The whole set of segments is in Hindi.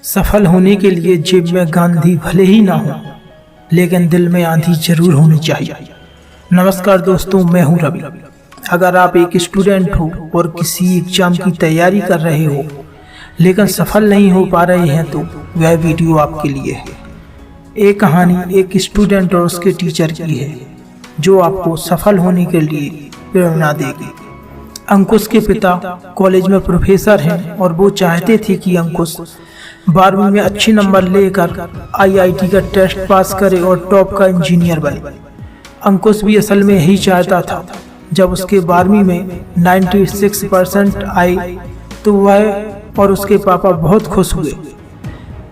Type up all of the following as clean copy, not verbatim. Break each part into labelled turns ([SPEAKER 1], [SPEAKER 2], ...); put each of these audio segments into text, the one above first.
[SPEAKER 1] सफल होने के लिए जेब में गांधी भले ही ना हो, लेकिन दिल में आंधी जरूर होनी चाहिए। नमस्कार दोस्तों, मैं हूं रवि। अगर आप एक स्टूडेंट हो और किसी एग्जाम की तैयारी कर रहे हो लेकिन सफल नहीं हो पा रहे हैं तो वह वीडियो आपके लिए है। एक कहानी एक स्टूडेंट और उसके टीचर की है जो आपको सफल होने के लिए प्रेरणा देगी। अंकुश के पिता कॉलेज में प्रोफेसर हैं और वो चाहते थे कि अंकुश 12वीं में अच्छे नंबर लेकर IIT का टेस्ट पास करे और टॉप का इंजीनियर बने। अंकुश भी असल में यही चाहता था। जब उसके 12वीं में 96% आए तो वह और उसके पापा बहुत खुश हुए।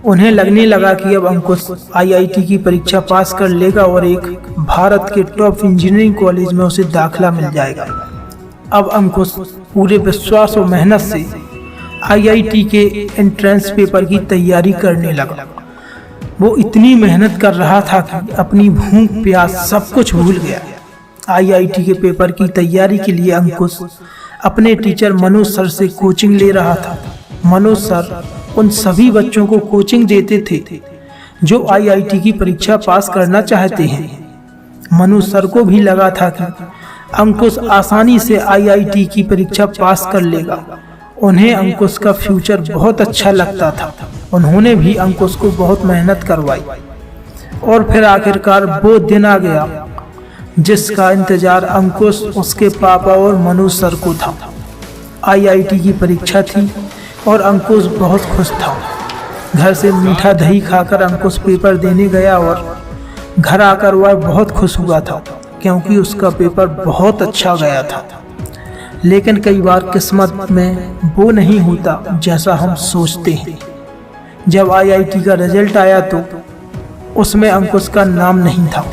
[SPEAKER 1] उन्हें लगने लगा कि अब अंकुश IIT की परीक्षा पास कर लेगा और एक भारत के टॉप इंजीनियरिंग कॉलेज में उसे दाखिला मिल जाएगा। अब अंकुश पूरे विश्वास और मेहनत से IIT के एंट्रेंस पेपर की तैयारी करने लगा। वो इतनी मेहनत कर रहा था कि अपनी भूख प्यास सब कुछ भूल गया। IIT के पेपर की तैयारी के लिए अंकुश अपने टीचर मनोज सर से कोचिंग ले रहा था। मनोज सर उन सभी बच्चों को कोचिंग देते थे जो IIT की परीक्षा पास करना चाहते हैं। मनोज सर को भी लगा था कि अंकुश आसानी से IIT की परीक्षा पास कर लेगा। उन्हें अंकुश का फ्यूचर बहुत अच्छा लगता था। उन्होंने भी अंकुश को बहुत मेहनत करवाई और फिर आखिरकार वो दिन आ गया जिसका इंतजार अंकुश, उसके पापा और मनोज सर को था। IIT की परीक्षा थी और अंकुश बहुत खुश था। घर से मीठा दही खाकर अंकुश पेपर देने गया और घर आकर वह बहुत खुश हुआ था क्योंकि उसका पेपर बहुत अच्छा गया था। लेकिन कई बार किस्मत में वो नहीं होता जैसा हम सोचते हैं। जब IIT का रिजल्ट आया तो उसमें अंकुश का नाम नहीं था।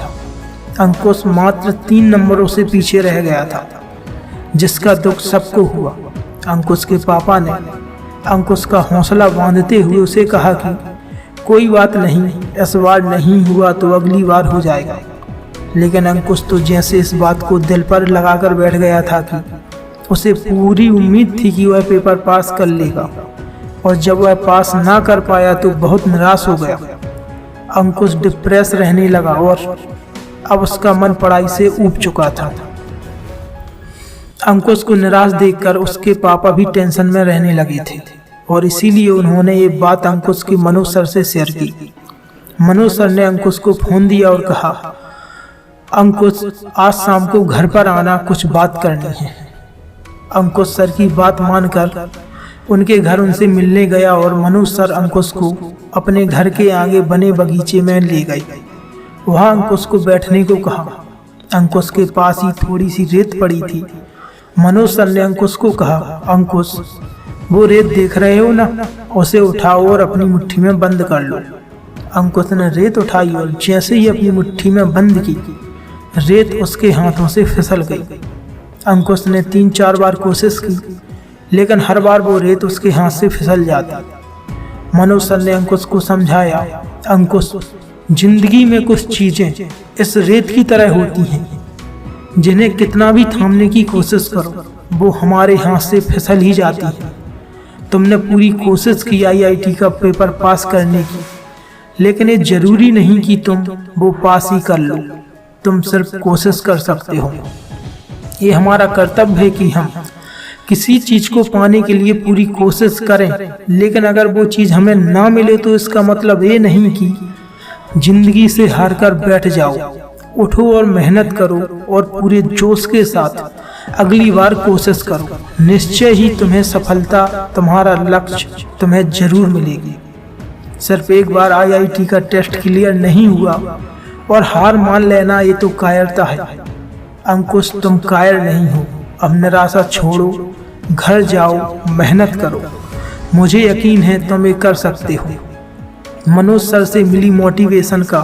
[SPEAKER 1] अंकुश मात्र 3 नंबरों से पीछे रह गया था, जिसका दुख सबको हुआ। अंकुश के पापा ने अंकुश का हौसला बांधते हुए उसे कहा कि कोई बात नहीं, इस बार नहीं हुआ तो अगली बार हो जाएगा। लेकिन अंकुश तो जैसे इस बात को दिल पर लगाकर बैठ गया था कि उसे पूरी उम्मीद थी कि वह पेपर पास कर लेगा, और जब वह पास ना कर पाया तो बहुत निराश हो गया। अंकुश डिप्रेस रहने लगा और अब उसका मन पढ़ाई से ऊब चुका था। अंकुश को निराश देखकर उसके पापा भी टेंशन में रहने लगे थे और इसीलिए उन्होंने ये बात अंकुश के मनोज सर से शेयर की। मनोज सर ने अंकुश को फोन दिया और कहा, अंकुश आज शाम को घर पर आना, कुछ बात करनी है। अंकुश सर की बात मानकर उनके घर उनसे मिलने गया और मनोज सर अंकुश को अपने घर के आगे बने बगीचे में ले गए। वहाँ अंकुश को बैठने को कहा। अंकुश के पास ही थोड़ी सी रेत पड़ी थी। मनोज सर ने अंकुश को कहा, अंकुश वो रेत देख रहे हो ना, उसे उठाओ और अपनी मुट्ठी में बंद कर लो। अंकुश ने रेत उठाई और जैसे ही अपनी मुट्ठी में बंद की, रेत उसके हाथों से फिसल गई। अंकुश ने 3-4 बार कोशिश की, लेकिन हर बार वो रेत उसके हाथ से फिसल जाती। मनोज सर ने अंकुश को समझाया, अंकुश जिंदगी में कुछ चीजें इस रेत की तरह होती हैं, जिन्हें कितना भी थामने की कोशिश करो वो हमारे हाथ से फिसल ही जाती है। तुमने पूरी कोशिश की IIT का पेपर पास करने की, लेकिन ये जरूरी नहीं कि तुम वो पास ही कर लो। तुम सिर्फ कोशिश कर सकते हो। ये हमारा कर्तव्य है कि हम किसी चीज को पाने के लिए पूरी कोशिश करें, लेकिन अगर वो चीज हमें ना मिले तो इसका मतलब ये नहीं कि जिंदगी से हार कर बैठ जाओ। उठो और मेहनत करो और पूरे जोश के साथ अगली बार कोशिश करो। निश्चय ही तुम्हें सफलता, तुम्हारा लक्ष्य तुम्हें जरूर मिलेगी। सिर्फ एक बार IIT का टेस्ट क्लियर नहीं हुआ और हार मान लेना ये तो कायरता है। अंकुश तुम कायर नहीं हो। अब निराशा छोड़ो, घर जाओ, मेहनत करो। मुझे यकीन है तुम ये कर सकते हो। मनोज सर से मिली मोटिवेशन का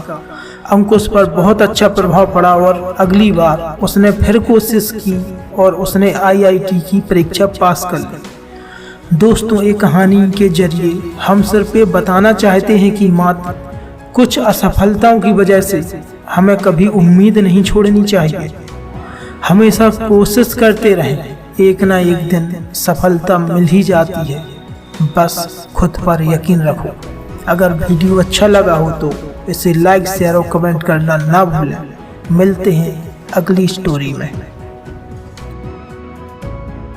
[SPEAKER 1] अंकुश पर बहुत अच्छा प्रभाव पड़ा और अगली बार उसने फिर कोशिश की और उसने IIT की परीक्षा पास कर ली। दोस्तों, एक कहानी के जरिए हम सिर्फ ये बताना चाहते हैं कि मात्र कुछ असफलताओं की वजह से हमें कभी उम्मीद नहीं छोड़नी चाहिए। हमेशा कोशिश करते रहें, एक ना एक दिन सफलता मिल ही जाती है। बस खुद पर यकीन रखो। अगर वीडियो अच्छा लगा हो तो इसे लाइक शेयर और कमेंट करना ना भूलें। मिलते हैं अगली स्टोरी में।